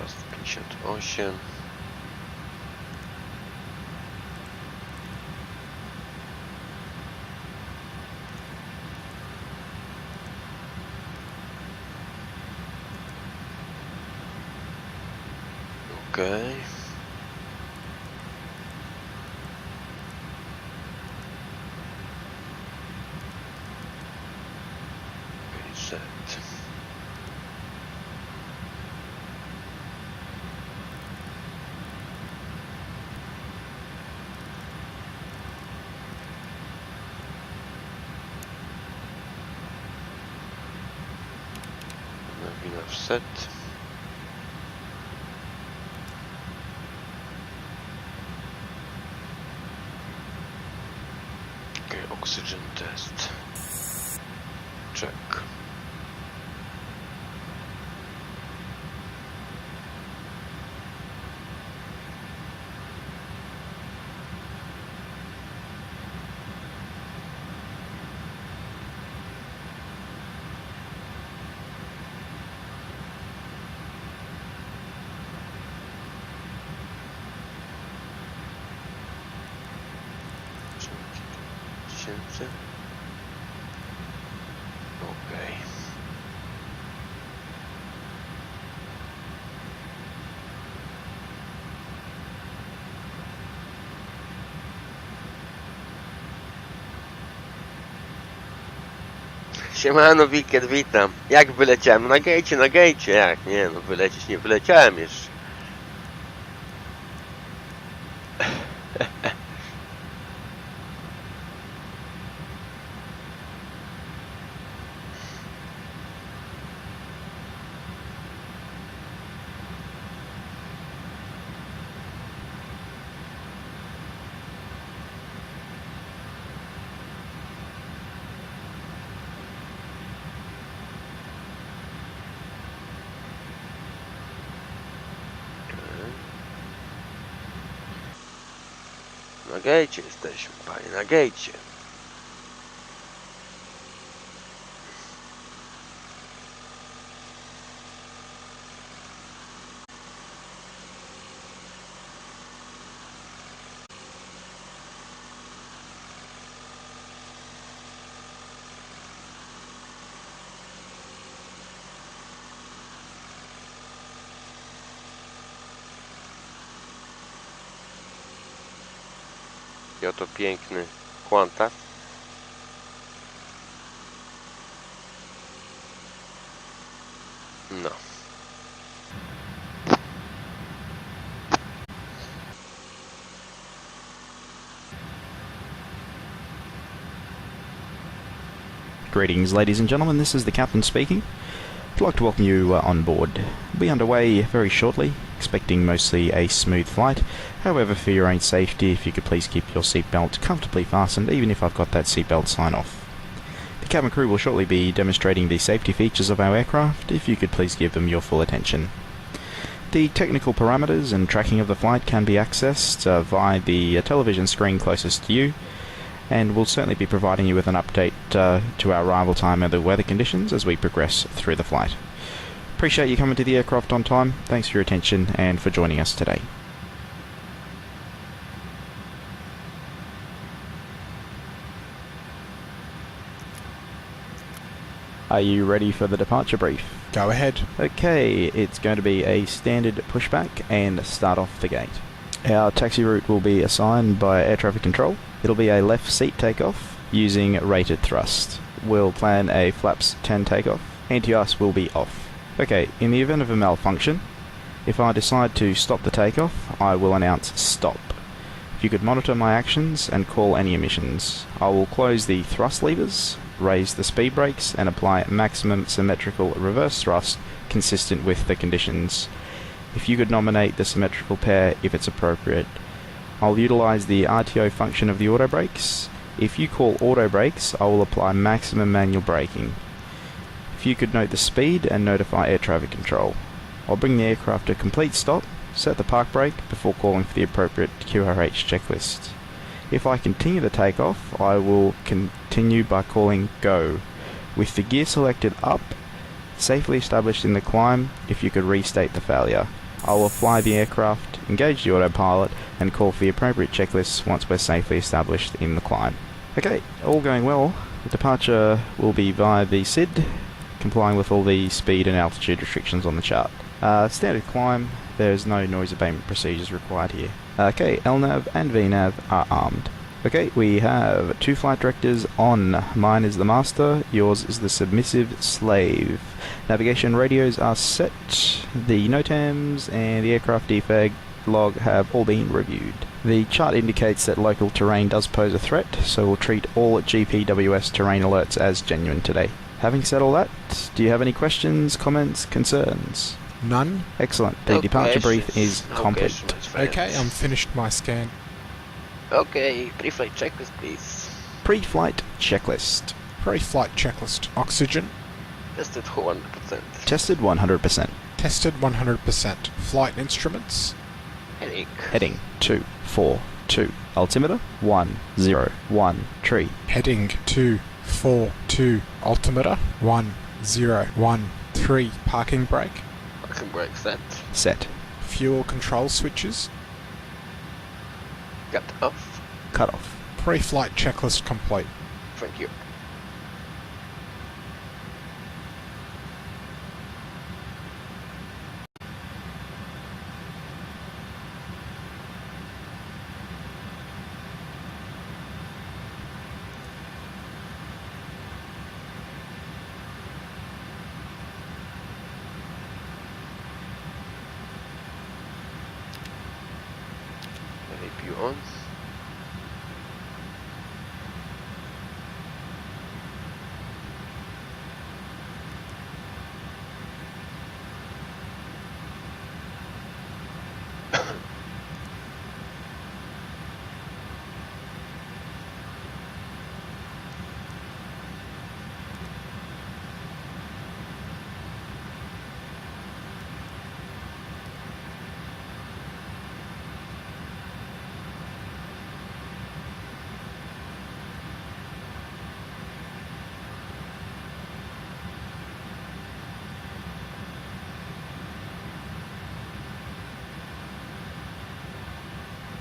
258. Okej. Set. Nowina w set. Okay, oxygen test. Check. Okej. Siemano, Wikiet, witam. Jak wyleciałem? Na gejcie, jak? Nie no, wylecieć nie wyleciałem jeszcze. Na gejcie jesteśmy, panie, na gejcie. I oto piękny Quanta. No. Greetings, ladies and gentlemen, this is the Captain speaking. I'd like to welcome you on board. We'll be underway very shortly, expecting mostly a smooth flight. However, for your own safety, if you could please keep your seatbelt comfortably fastened, even if I've got that seatbelt sign off. The cabin crew will shortly be demonstrating the safety features of our aircraft, if you could please give them your full attention. The technical parameters and tracking of the flight can be accessed via the television screen closest to you, and we'll certainly be providing you with an update to our arrival time and the weather conditions as we progress through the flight. Appreciate you coming to the aircraft on time. Thanks for your attention and for joining us today. Are you ready for the departure brief? Go ahead. Okay, it's going to be a standard pushback and start off the gate. Our taxi route will be assigned by air traffic control. It'll be a left seat takeoff using rated thrust. We'll plan a flaps 10 takeoff. Anti-ice will be off. Okay, in the event of a malfunction, if I decide to stop the takeoff, I will announce stop. If you could monitor my actions and call any emissions. I will close the thrust levers, raise the speed brakes, and apply maximum symmetrical reverse thrust consistent with the conditions. If you could nominate the symmetrical pair if it's appropriate. I'll utilize the RTO function of the auto brakes. If you call auto brakes, I will apply maximum manual braking. If you could note the speed and notify air traffic control. I'll bring the aircraft to a complete stop, set the park brake before calling for the appropriate QRH checklist. If I continue the takeoff, I will continue by calling go. With the gear selected up, safely established in the climb, if you could restate the failure. I will fly the aircraft, engage the autopilot, and call for the appropriate checklists once we're safely established in the climb. Okay, all going well. The departure will be via the SYD, complying with all the speed and altitude restrictions on the chart. Standard climb, there's no noise abatement procedures required here. Okay, LNAV and VNAV are armed. Okay, we have 2 flight directors on. Mine is the master, yours is the submissive slave. Navigation radios are set. The NOTAMs and the aircraft defag log have all been reviewed. The chart indicates that local terrain does pose a threat, so we'll treat all GPWS terrain alerts as genuine today. Having said all that, do you have any questions, comments, concerns? None. Excellent. The departure brief is complete. Okay, I'm finished my scan. Okay, pre-flight checklist, please. Pre-flight checklist. Pre-flight checklist. Oxygen. Tested 100%. Tested 100%. Tested 100%. Flight instruments. Heading. Heading 242. Altimeter 1013. Heading 242. Altimeter 1013. Parking brake. Parking brake set. Set. Fuel control switches. Cut off. Cut off. Pre-flight checklist complete. Thank you. APU on.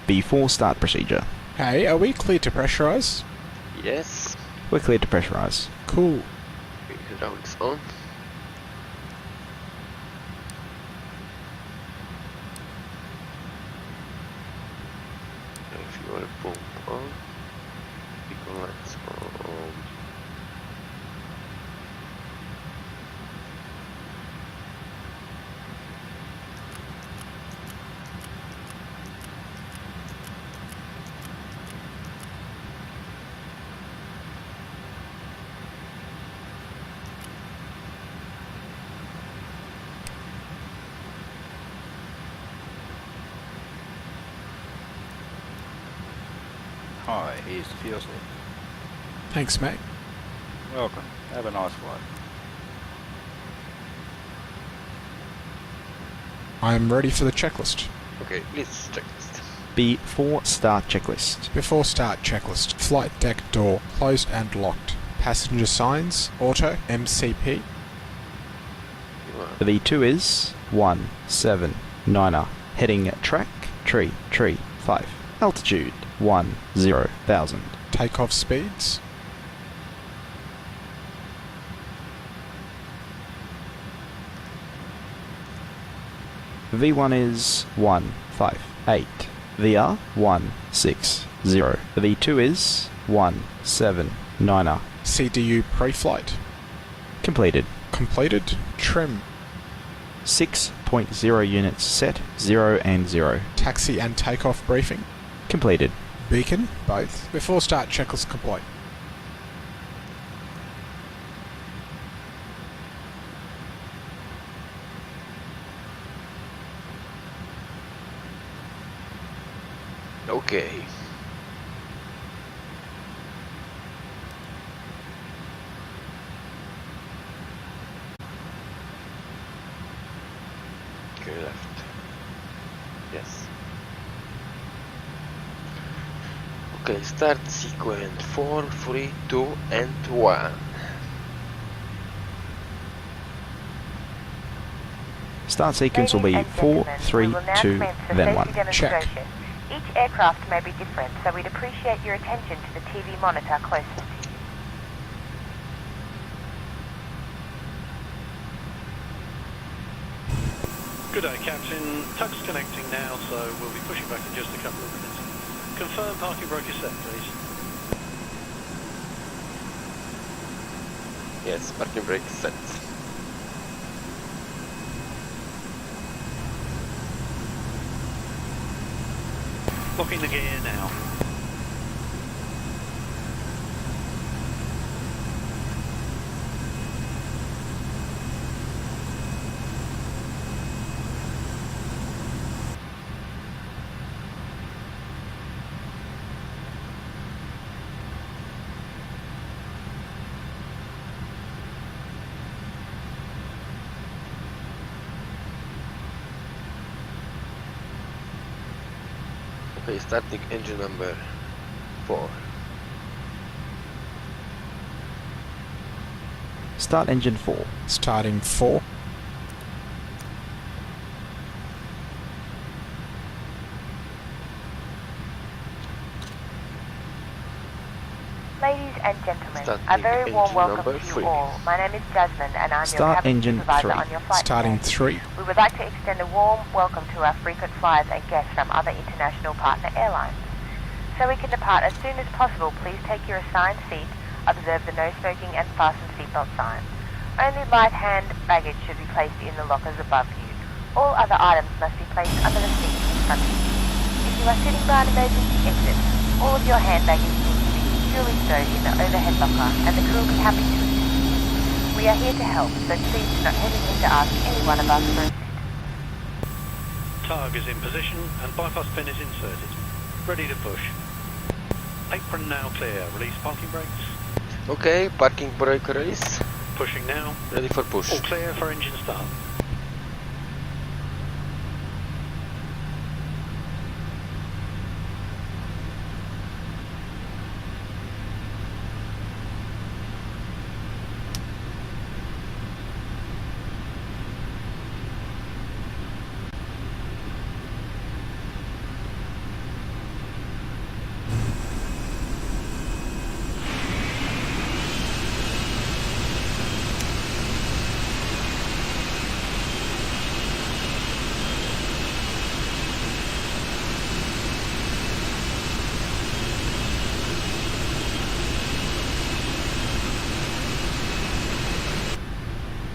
B4 start procedure. Hey, are we clear to pressurize? Yes. We're cleared to pressurize. Cool. Hydraulics on. If you want to pump on, beacon lights on. Hi, here's the fuel slip. Thanks, mate. Welcome. Have a nice flight. I'm ready for the checklist. Okay, please checklist. B4 start checklist. Before start checklist. Flight deck door closed and locked. Passenger signs. Auto. MCP. The V2 is 179er. Heading track, tree, 5. Altitude 10,000. Takeoff speeds. V1 is 158. VR 160. The V2 is 179er. CDU pre-flight. Completed. Completed. Trim. 6.0 units set, 0 and 0. Taxi and takeoff briefing. Completed. Beacon. Both. Before start checklist complete. Okay. Okay, left. Yes. Okay, start sequence 4, 3, 2, and 1. Start sequence will be Ladies and 4, gentlemen, 3, we will now 2, commence the then safety 1. demonstration. Each aircraft may be different, so we'd appreciate your attention to the TV monitor closest to you. Good day, Captain. Tug's connecting now, so we'll be pushing back in just a couple of minutes. Confirm parking brake is set, please. Yes, parking brake set. Locking the gear now. Okay, starting engine number 4. Start engine 4. Starting 4. Ladies and gentlemen, Starting a very warm engine welcome number to you 3. all. My name is Jasmine and I'm your Start cabin engine supervisor 3. on your flight Starting today. 3. We would like to extend a warm welcome to our frequent flyers and guests from other international partner airlines. So we can depart as soon as possible, please take your assigned seat, observe the no smoking and fasten seatbelt sign. Only light hand baggage should be placed in the lockers above you. All other items must be placed under the seat in front of you. If you are sitting by an emergency exit, all of your hand baggage needs to be securely stowed in the overhead locker and the crew will be happy to assist you. We are here to help, so please do not hesitate to ask any one of us for a seat. Tug is in position and bypass pin is inserted. Ready to push. Apron now clear. Release parking brakes. Okay, parking brake release. Pushing now. Ready for push. All clear for engine start.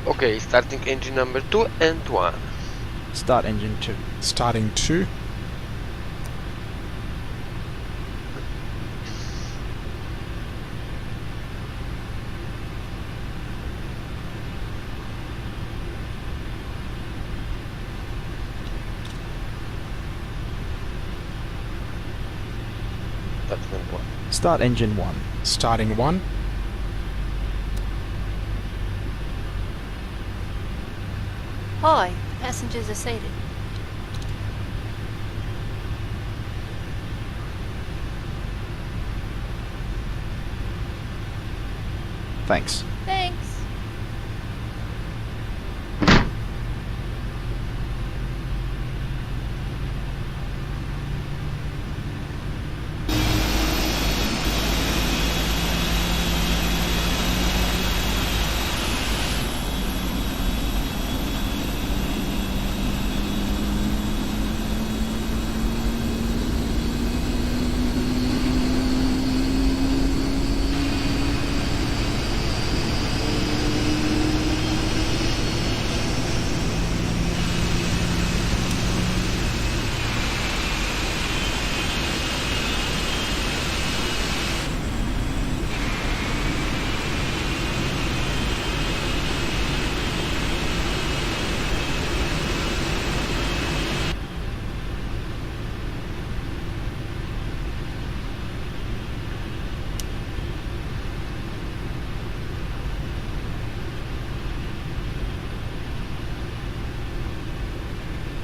Okay, starting engine number 2 and 1. Start engine 2. Starting 2. That's number 1. Start engine 1. Starting 1. Hi, passengers are seated. Thanks. Thanks.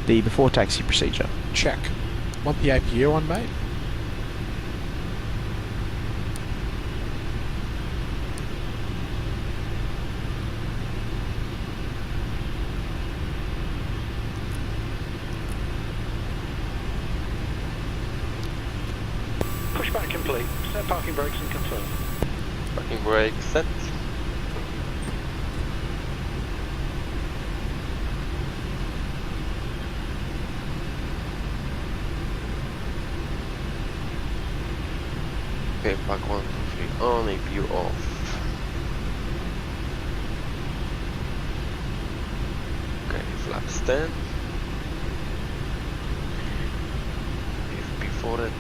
The before taxi procedure. Check. Want the APU on, mate? Pushback complete. Set parking brakes and confirm. Parking brake set. Okay, park 1, 2, 3 on, a view off. Okay, flaps 10. Before it,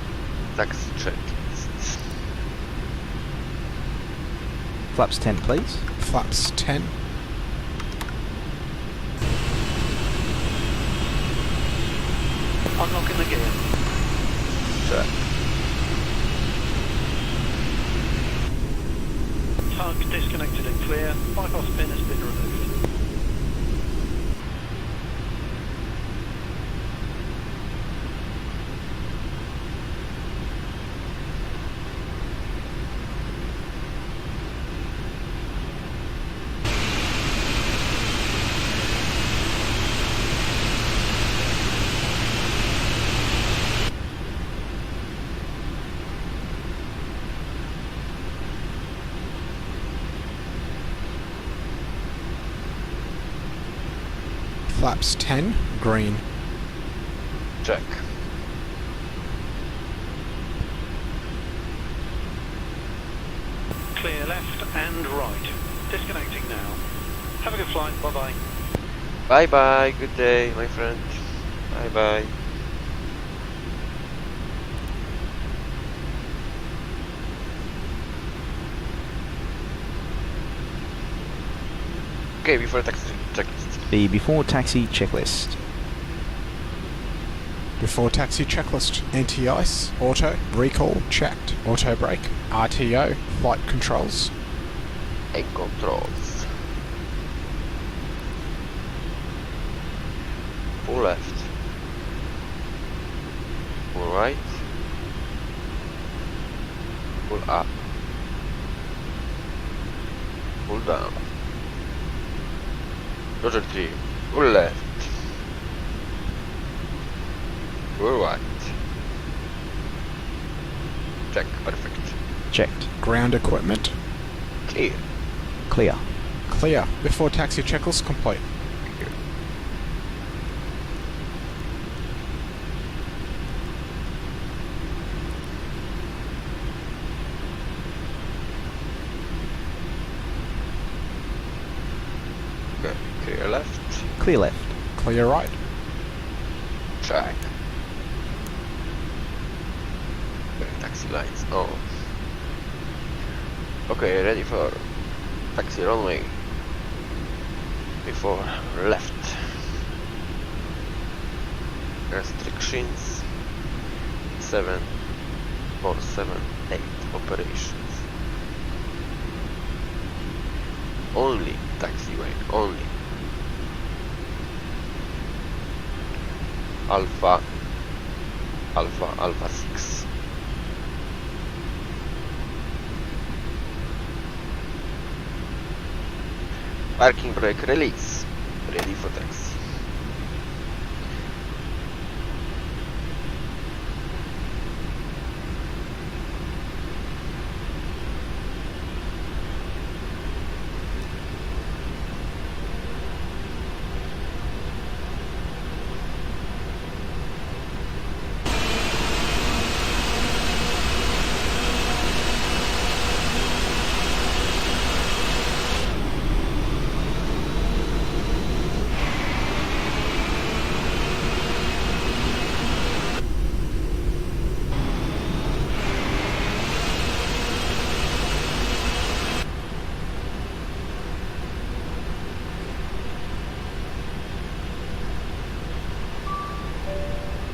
taxi checklist. Flaps 10, please. Flaps 10. Unlocking the gear. Check. Tug disconnected and clear. Bypass pin has been removed. Flaps 10. Green. Check. Clear left and right. Disconnecting now. Have a good flight. Bye bye. Bye bye, good day, my friend. Bye bye. Okay, before taxi checklist. The before taxi checklist. Before taxi checklist. Anti-ice. Auto. Recall. Checked. Auto brake. RTO. Flight controls. And controls. Full left. Full right. Full up. Full down. Roger 3. Full left. Full right. Check. Perfect. Checked. Ground equipment. Clear. Clear. Clear. Before taxi checklist complete. Okay. Clear left. Clear left. Clear right. Check. Okay, taxi lights on. Okay, ready for taxi runway. Before left. Restrictions 747-8 operations. Only taxiway, only. Alpha 6. Parking brake release. Ready for taxi.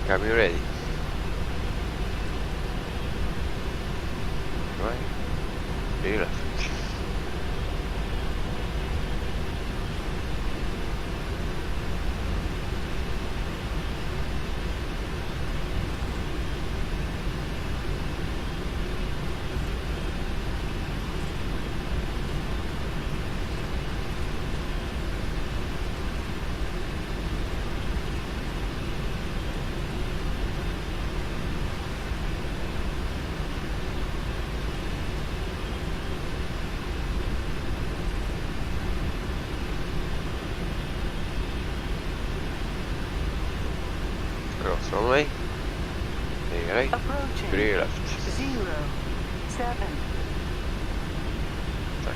Cabin ready. Right. Clear left. runway. Clear right. Approaching. Clear left. 07. Tak.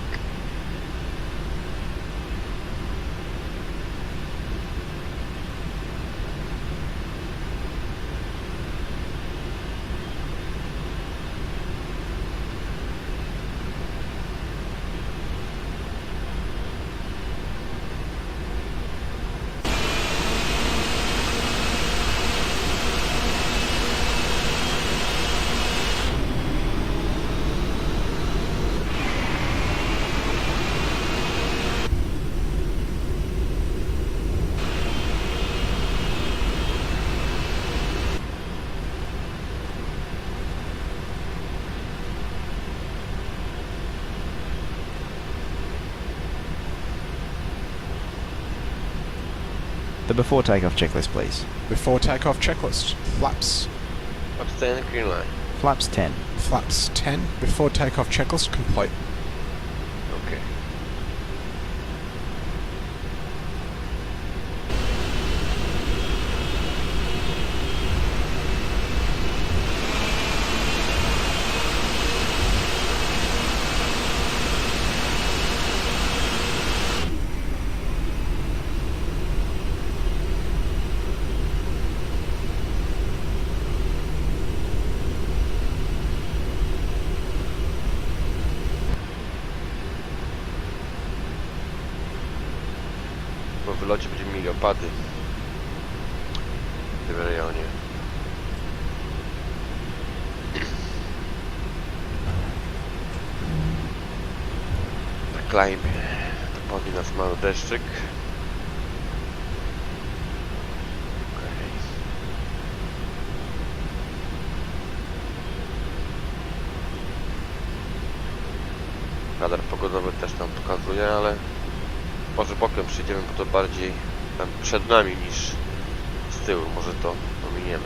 The before takeoff checklist, please. Before takeoff checklist. Flaps. Up stay in the green line. Flaps 10. Flaps 10. Before takeoff checklist complete. Okay. Po wylocie będziemy mieli opady w tym rejonie. Na klejmie dopadnie nas mały deszczyk. Okej. Radar pogodowy też nam pokazuje, ale może bokiem przyjdziemy, bo to bardziej tam przed nami niż z tyłu. Może to ominiemy.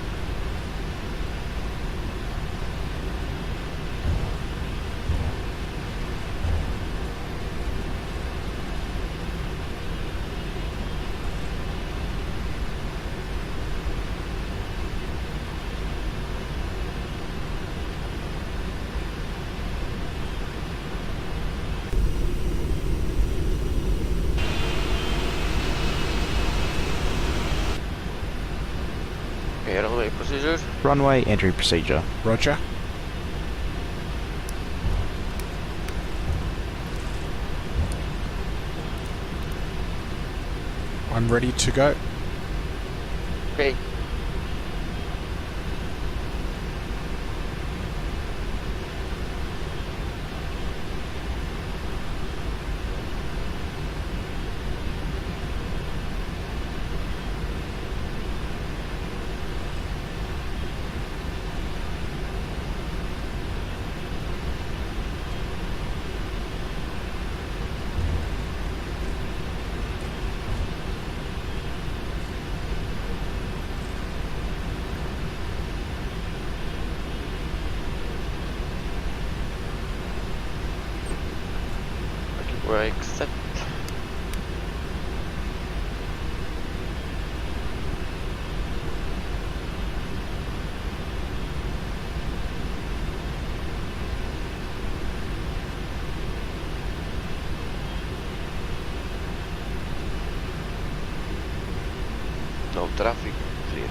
Okay, runway procedures. Runway entry procedure. Roger. I'm ready to go. Okay. Brake set. No traffic, clear.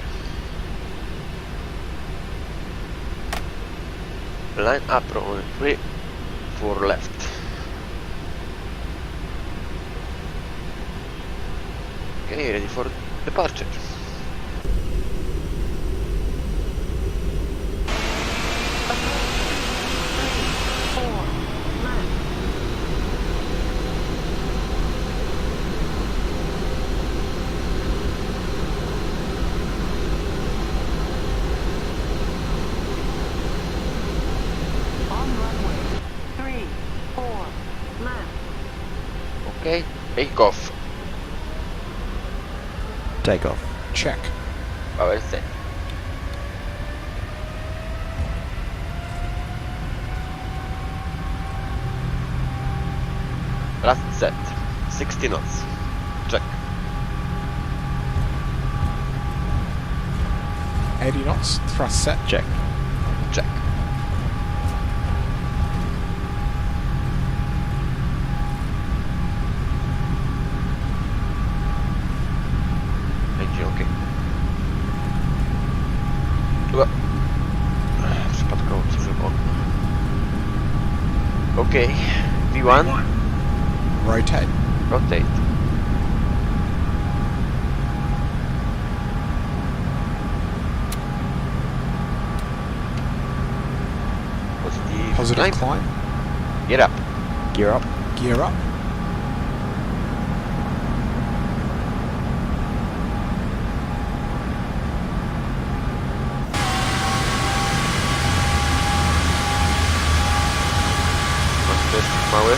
Line up on 3 4 left. Okay, ready for departure. Okay, take off. Takeoff. Check. Power set. Last set. 60 knots. Check. 80 knots, thrust set. Check. Check. Engine ok. Ua. Przypadkowo otworzyłem okno. Ok. V1. Rotate. Rotate. Positive climb. Get up. Gear up. Gear up. Masz deszcz mały.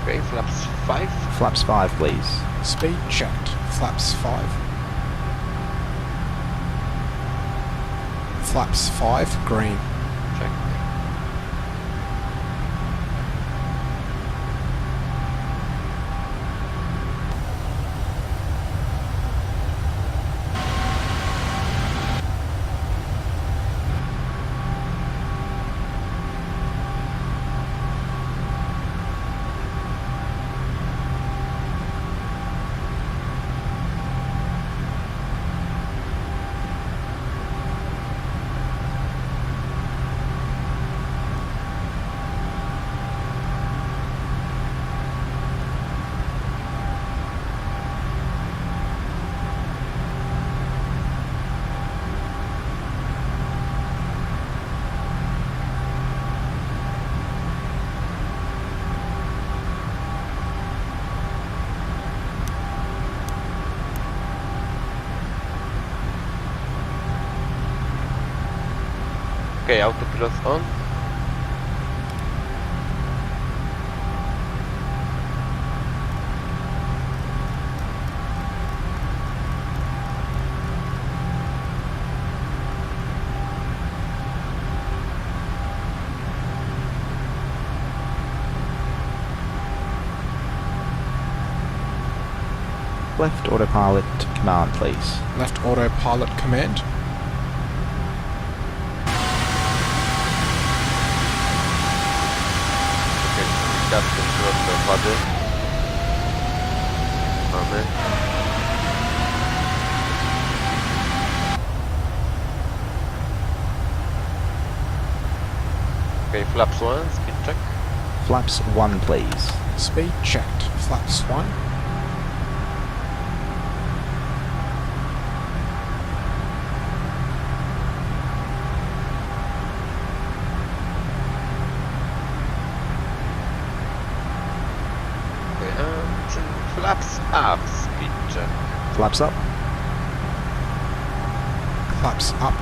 Okay, flaps 5. Flaps 5, please. Speed checked. Flaps 5. Flaps 5, green. Check. Okay, autopilot on. Left autopilot command, please. Left autopilot command. Gaz do środka opady. Mamy. Okay, flaps 1, speed check. Flaps 1, please. Speed checked. Flaps 1. Flaps up, speed check. Flaps up. Flaps up.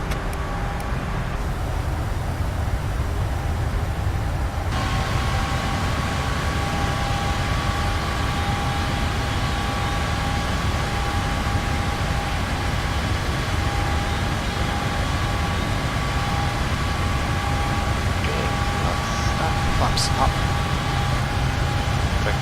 Flaps up. Check.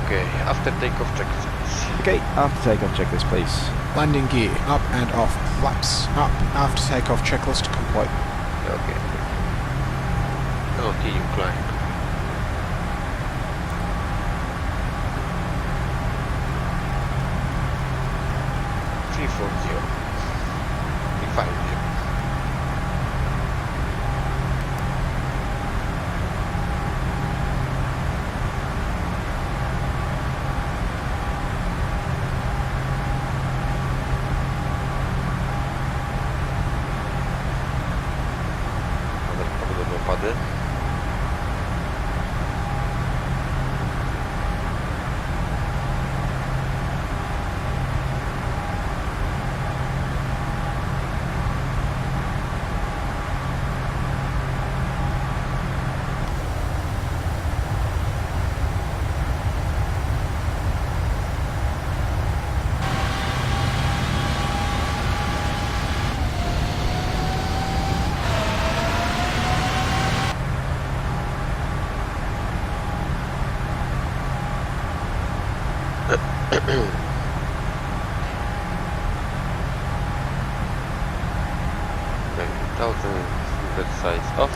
Okay, after takeoff check this. Okay, after takeoff, check this, please. Landing gear. Up and off. Flaps up. After takeoff checklist complete. Okay. Continue climb. V4.4. I fajnie. Podobne opady. Okay, 1000 size off.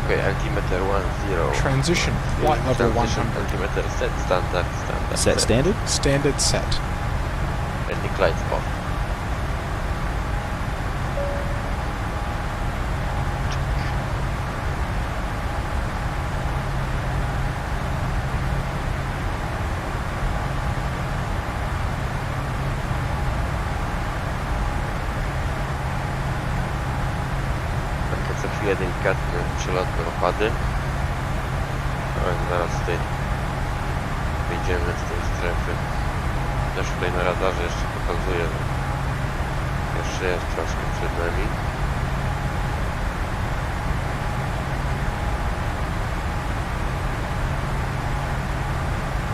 Okay, altimeter 10. Transition. Flight level Transition 100. altimeter set, standard. Set standard. Standard set. Landing lights off. Takie co chwilę delikatne przelotne opady. Ale zaraz tutaj wyjdziemy z tej strefy. Też tutaj na radarze jeszcze pokazuję, że jeszcze jest troszkę przed nami.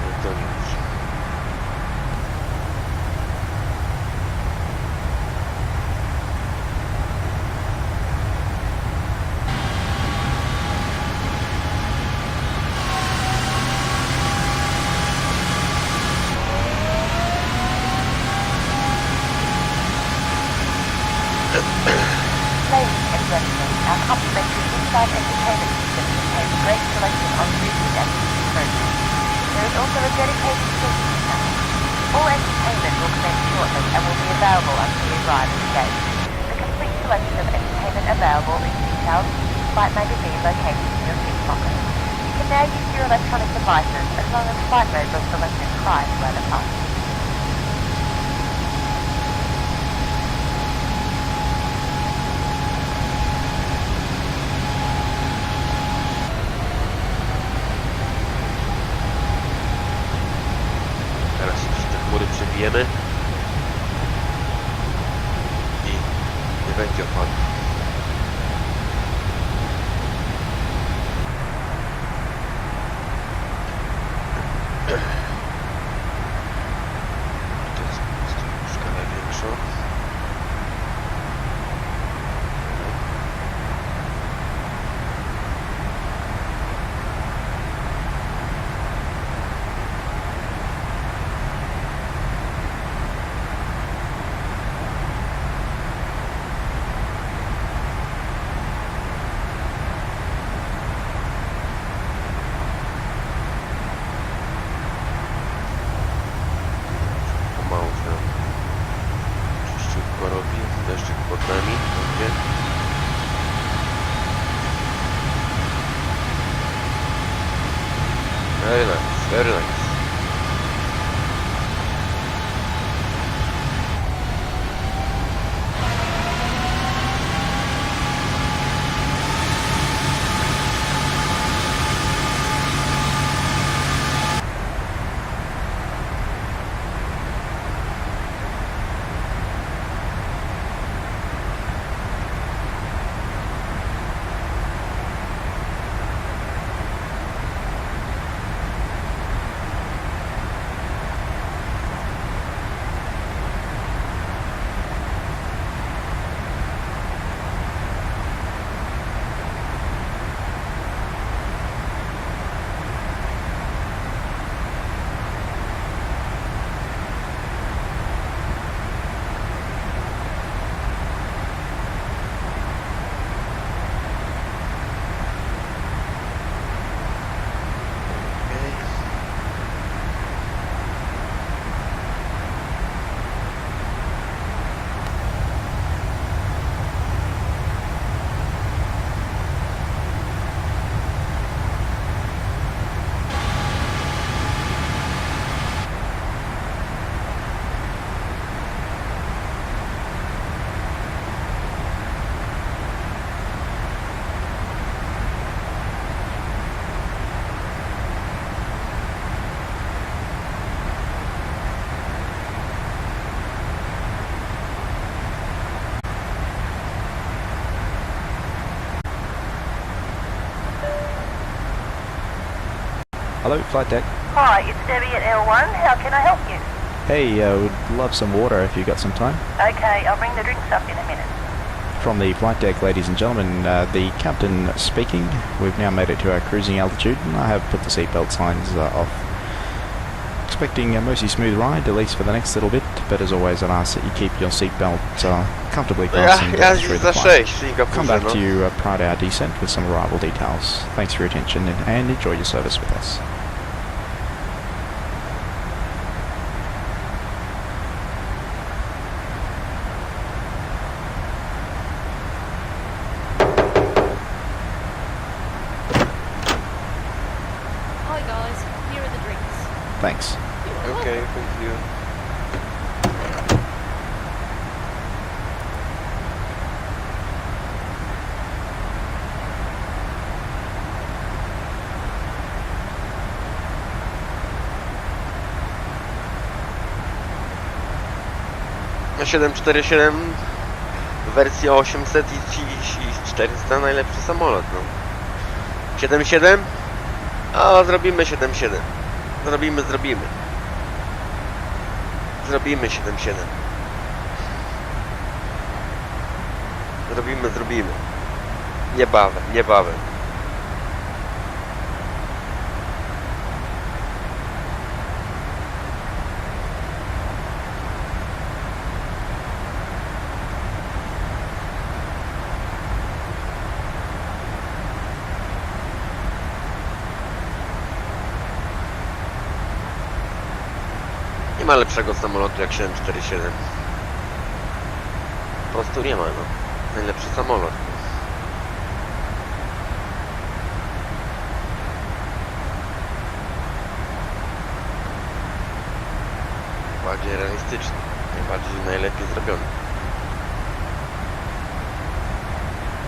No to nic. Ladies and gentlemen, our complimentary inside entertainment system contains a great selection of music and TV programs. There is also a dedicated children's channel. All entertainment will commence shortly and will be available until we arrive at the gate. The complete selection of entertainment available is detailed in the flight magazine located in your seat pocket. You can now use your electronic devices as long as flight modes are selected prior to our departure. Teraz się przez te chmury przebijemy i nie będzie opadu. To jest skalę większą. Hello, flight deck. Hi, it's Debbie at L1. How can I help you? Hey, would love some water if you got some time. Okay, I'll bring the drinks up in a minute. From the flight deck, ladies and gentlemen, the captain speaking. We've now made it to our cruising altitude, and I have put the seatbelt signs off. Expecting a mostly smooth ride, at least for the next little bit, but as always I'd ask that you keep your seatbelt comfortably fastened through the flight. Come back to you prior to our descent with some arrival details. Thanks for your attention and enjoy your service with us. Hi guys, here are the drinks. Thanks. Okay, thank you. Na 747 wersja 800 i 400 najlepszy samolot, no. 77? A zrobimy 77. Zrobimy 77. Zrobimy. Niebawem. Nie ma lepszego samolotu jak 747. Po prostu nie ma, no. Najlepszy samolot. Bardziej realistyczny. Najbardziej najlepiej zrobiony.